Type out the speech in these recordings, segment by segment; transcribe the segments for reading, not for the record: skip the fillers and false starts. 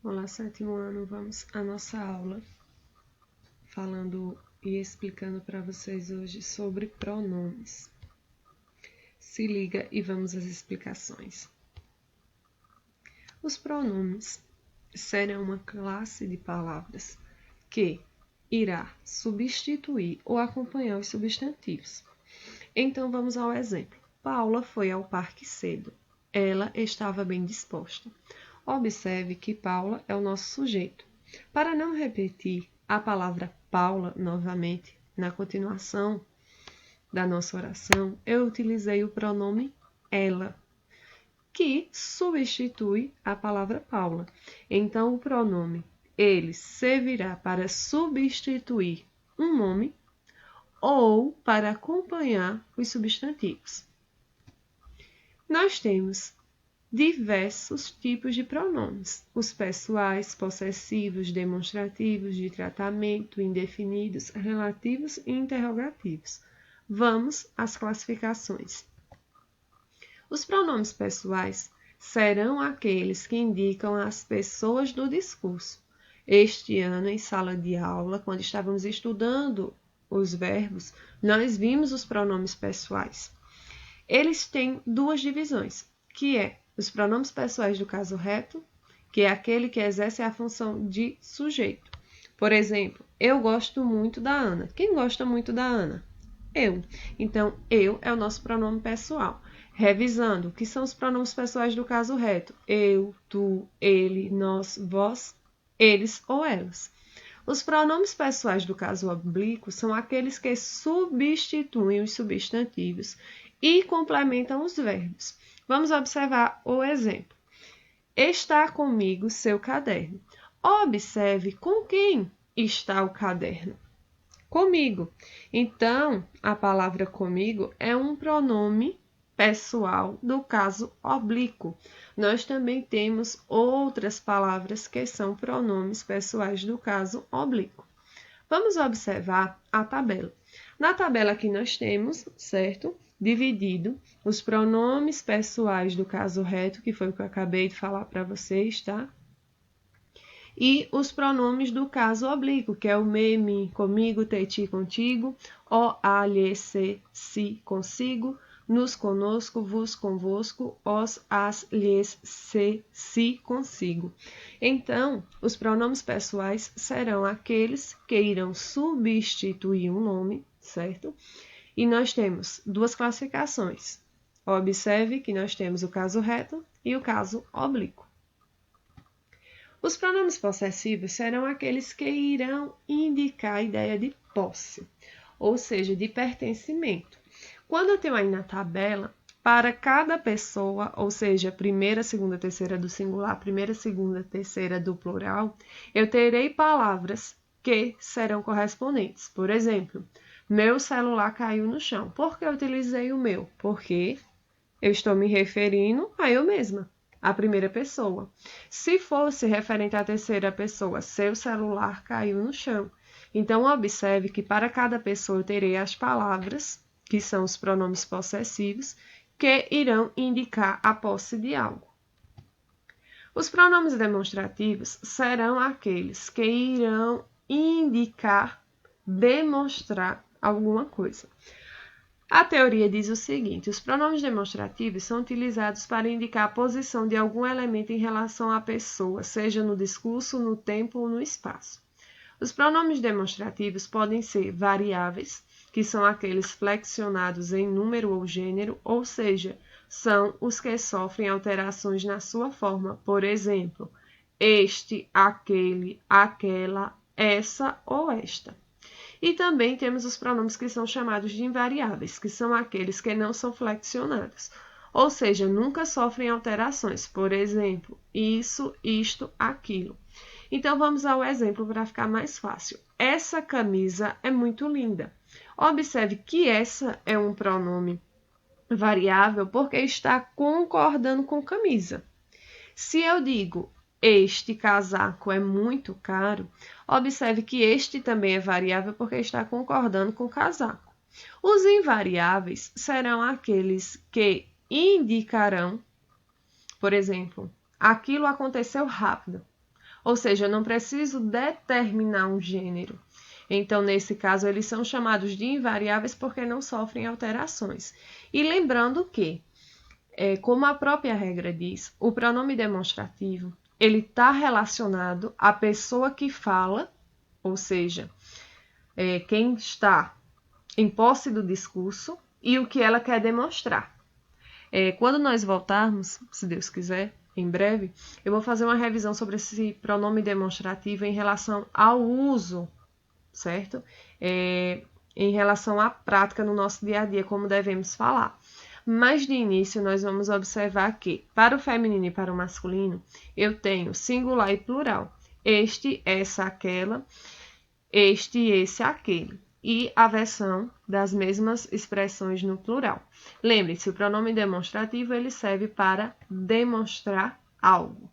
Olá, sétimo ano, vamos à nossa aula falando e explicando para vocês hoje sobre pronomes. Se liga e vamos às explicações. Os pronomes serão uma classe de palavras que irá substituir ou acompanhar os substantivos. Então vamos ao exemplo. Paula foi ao parque cedo. Ela estava bem disposta. Observe que Paula é o nosso sujeito. Para não repetir a palavra Paula novamente na continuação da nossa oração, eu utilizei o pronome ela, que substitui a palavra Paula. Então, o pronome ele servirá para substituir um nome ou para acompanhar os substantivos. Nós temos diversos tipos de pronomes: os pessoais, possessivos, demonstrativos, de tratamento, indefinidos, relativos e interrogativos. Vamos às classificações. Os pronomes pessoais serão aqueles que indicam as pessoas do discurso. Este ano, em sala de aula, quando estávamos estudando os verbos, nós vimos os pronomes pessoais. Eles têm duas divisões, que é os pronomes pessoais do caso reto, que é aquele que exerce a função de sujeito. Por exemplo, eu gosto muito da Ana. Quem gosta muito da Ana? Eu. Então, eu é o nosso pronome pessoal. Revisando, o que são os pronomes pessoais do caso reto? Eu, tu, ele, nós, vós, eles ou elas. Os pronomes pessoais do caso oblíquo são aqueles que substituem os substantivos e complementam os verbos. Vamos observar o exemplo. Está comigo seu caderno. Observe com quem está o caderno. Comigo. Então, a palavra comigo é um pronome pessoal do caso oblíquo. Nós também temos outras palavras que são pronomes pessoais do caso oblíquo. Vamos observar a tabela. Na tabela aqui nós temos, certo? Dividido os pronomes pessoais do caso reto, que foi o que eu acabei de falar para vocês, tá? E os pronomes do caso oblíquo, que é o me, mi, comigo, te, ti, contigo, o, a, lhe, se, si, consigo, nos, conosco, vos, convosco, os, as, lhes, se, si, consigo. Então, os pronomes pessoais serão aqueles que irão substituir um nome, certo? E nós temos duas classificações. Observe que nós temos o caso reto e o caso oblíquo. Os pronomes possessivos serão aqueles que irão indicar a ideia de posse, ou seja, de pertencimento. Quando eu tenho aí na tabela, para cada pessoa, ou seja, primeira, segunda, terceira do singular, primeira, segunda, terceira do plural, eu terei palavras que serão correspondentes. Por exemplo, meu celular caiu no chão. Por que eu utilizei o meu? Porque eu estou me referindo a eu mesma, a primeira pessoa. Se fosse referente à terceira pessoa, seu celular caiu no chão. Então, observe que para cada pessoa eu terei as palavras, que são os pronomes possessivos, que irão indicar a posse de algo. Os pronomes demonstrativos serão aqueles que irão indicar, demonstrar alguma coisa. A teoria diz o seguinte: os pronomes demonstrativos são utilizados para indicar a posição de algum elemento em relação à pessoa, seja no discurso, no tempo ou no espaço. Os pronomes demonstrativos podem ser variáveis, que são aqueles flexionados em número ou gênero, ou seja, são os que sofrem alterações na sua forma, por exemplo, este, aquele, aquela, essa ou esta. E também temos os pronomes que são chamados de invariáveis, que são aqueles que não são flexionados, ou seja, nunca sofrem alterações, por exemplo, isso, isto, aquilo. Então, vamos ao exemplo para ficar mais fácil. Essa camisa é muito linda. Observe que essa é um pronome variável porque está concordando com camisa. Se eu digo este casaco é muito caro, observe que este também é variável porque está concordando com o casaco. Os invariáveis serão aqueles que indicarão, por exemplo, aquilo aconteceu rápido. Ou seja, eu não preciso determinar um gênero. Então, nesse caso, eles são chamados de invariáveis porque não sofrem alterações. E lembrando que, como a própria regra diz, o pronome demonstrativo ele está relacionado à pessoa que fala, ou seja, quem está em posse do discurso e o que ela quer demonstrar. Quando nós voltarmos, se Deus quiser, em breve, eu vou fazer uma revisão sobre esse pronome demonstrativo em relação ao uso, certo? Em relação à prática no nosso dia a dia, como devemos falar. Mas de início nós vamos observar que, para o feminino e para o masculino, eu tenho singular e plural. Este, essa, aquela, este, esse, aquele. E a versão das mesmas expressões no plural. Lembre-se, o pronome demonstrativo ele serve para demonstrar algo.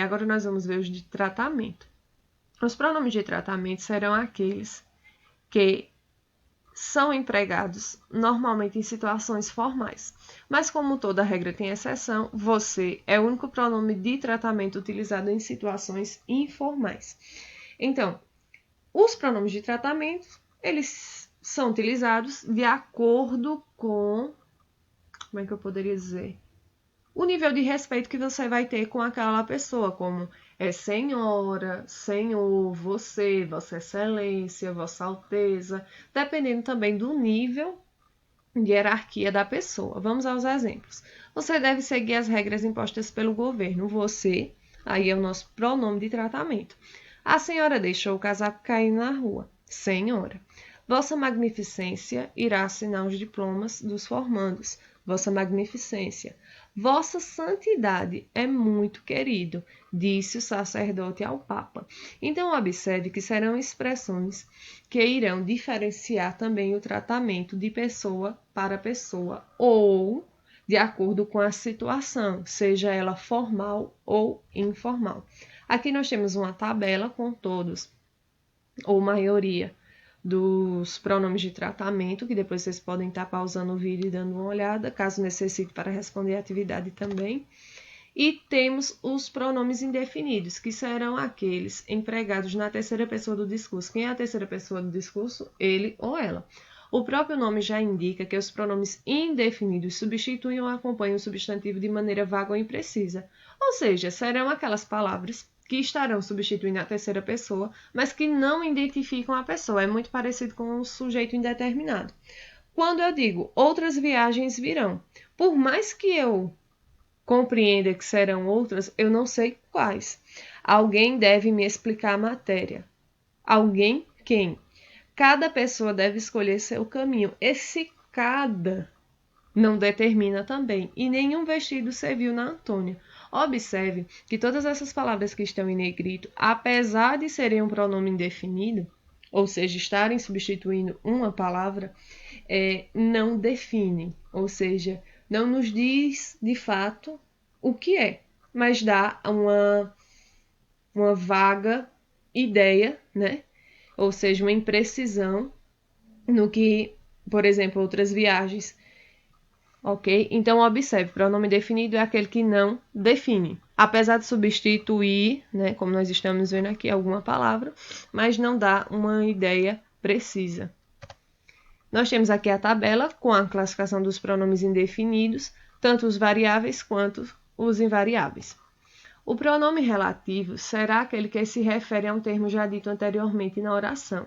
Agora nós vamos ver os de tratamento. Os pronomes de tratamento serão aqueles que são empregados normalmente em situações formais. Mas como toda regra tem exceção, você é o único pronome de tratamento utilizado em situações informais. Então, os pronomes de tratamento, eles são utilizados de acordo com, como é que eu poderia dizer? O nível de respeito que você vai ter com aquela pessoa, como senhora, senhor, você, vossa excelência, vossa alteza, dependendo também do nível de hierarquia da pessoa. Vamos aos exemplos. Você deve seguir as regras impostas pelo governo. Você, aí é o nosso pronome de tratamento. A senhora deixou o casaco cair na rua. Senhora. Vossa Magnificência irá assinar os diplomas dos formandos. Vossa Magnificência. Vossa Santidade é muito querido, disse o sacerdote ao Papa. Então, observe que serão expressões que irão diferenciar também o tratamento de pessoa para pessoa ou de acordo com a situação, seja ela formal ou informal. Aqui nós temos uma tabela com todos, ou maioria, dos pronomes de tratamento, que depois vocês podem estar pausando o vídeo e dando uma olhada, caso necessite para responder a atividade também. E temos os pronomes indefinidos, que serão aqueles empregados na terceira pessoa do discurso. Quem é a terceira pessoa do discurso? Ele ou ela. O próprio nome já indica que os pronomes indefinidos substituem ou acompanham o substantivo de maneira vaga ou imprecisa. Ou seja, serão aquelas palavras que estarão substituindo a terceira pessoa, mas que não identificam a pessoa. É muito parecido com o sujeito indeterminado. Quando eu digo outras viagens virão, por mais que eu compreenda que serão outras, eu não sei quais. Alguém deve me explicar a matéria. Alguém quem? Cada pessoa deve escolher seu caminho. Esse cada não determina também. E nenhum vestido serviu na Antônia. Observe que todas essas palavras que estão em negrito, apesar de serem um pronome indefinido, ou seja, estarem substituindo uma palavra, não definem, ou seja, não nos diz de fato o que é, mas dá uma vaga ideia, né? Ou seja, uma imprecisão no que, por exemplo, outras viagens. Ok? Então, observe, pronome definido é aquele que não define. Apesar de substituir, né, como nós estamos vendo aqui, alguma palavra, mas não dá uma ideia precisa. Nós temos aqui a tabela com a classificação dos pronomes indefinidos, tanto os variáveis quanto os invariáveis. O pronome relativo será aquele que se refere a um termo já dito anteriormente na oração,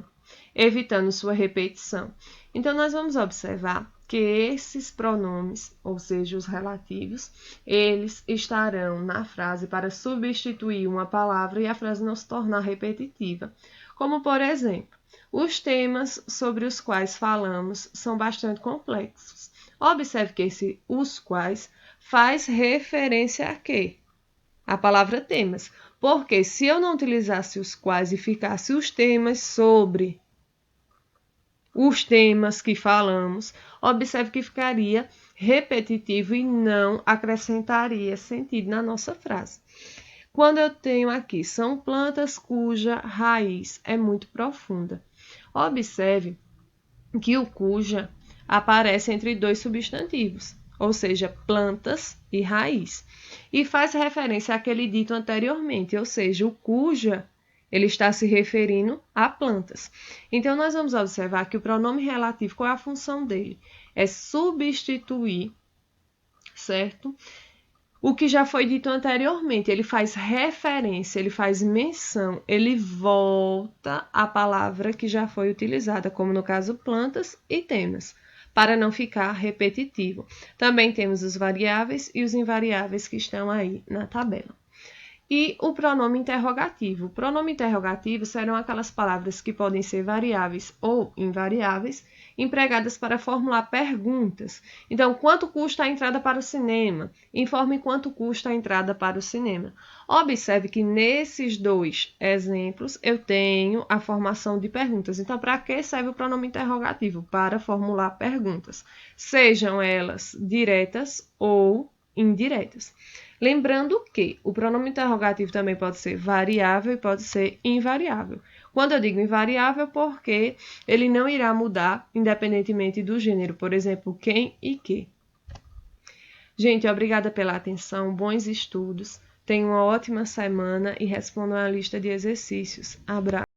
evitando sua repetição. Então, nós vamos observar que esses pronomes, ou seja, os relativos, eles estarão na frase para substituir uma palavra e a frase não se tornar repetitiva. Como, por exemplo, os temas sobre os quais falamos são bastante complexos. Observe que os quais faz referência a quê? A palavra temas. Porque se eu não utilizasse os quais e ficasse os temas sobre os temas que falamos, observe que ficaria repetitivo e não acrescentaria sentido na nossa frase. Quando eu tenho aqui, são plantas cuja raiz é muito profunda. Observe que o cuja aparece entre dois substantivos, ou seja, plantas e raiz. E faz referência àquele dito anteriormente, ou seja, o cuja, ele está se referindo a plantas. Então, nós vamos observar que o pronome relativo, qual é a função dele? É substituir, certo? O que já foi dito anteriormente, ele faz referência, ele faz menção, ele volta à palavra que já foi utilizada, como no caso plantas e temas, para não ficar repetitivo. Também temos os variáveis e os invariáveis que estão aí na tabela. E o pronome interrogativo. O pronome interrogativo serão aquelas palavras que podem ser variáveis ou invariáveis, empregadas para formular perguntas. Então, quanto custa a entrada para o cinema? Informe quanto custa a entrada para o cinema. Observe que nesses dois exemplos eu tenho a formação de perguntas. Então, para que serve o pronome interrogativo? Para formular perguntas, sejam elas diretas ou indiretas. Lembrando que o pronome interrogativo também pode ser variável e pode ser invariável. Quando eu digo invariável, porque ele não irá mudar independentemente do gênero, por exemplo, quem e que. Gente, obrigada pela atenção, bons estudos, tenham uma ótima semana e respondam a lista de exercícios. Abraço.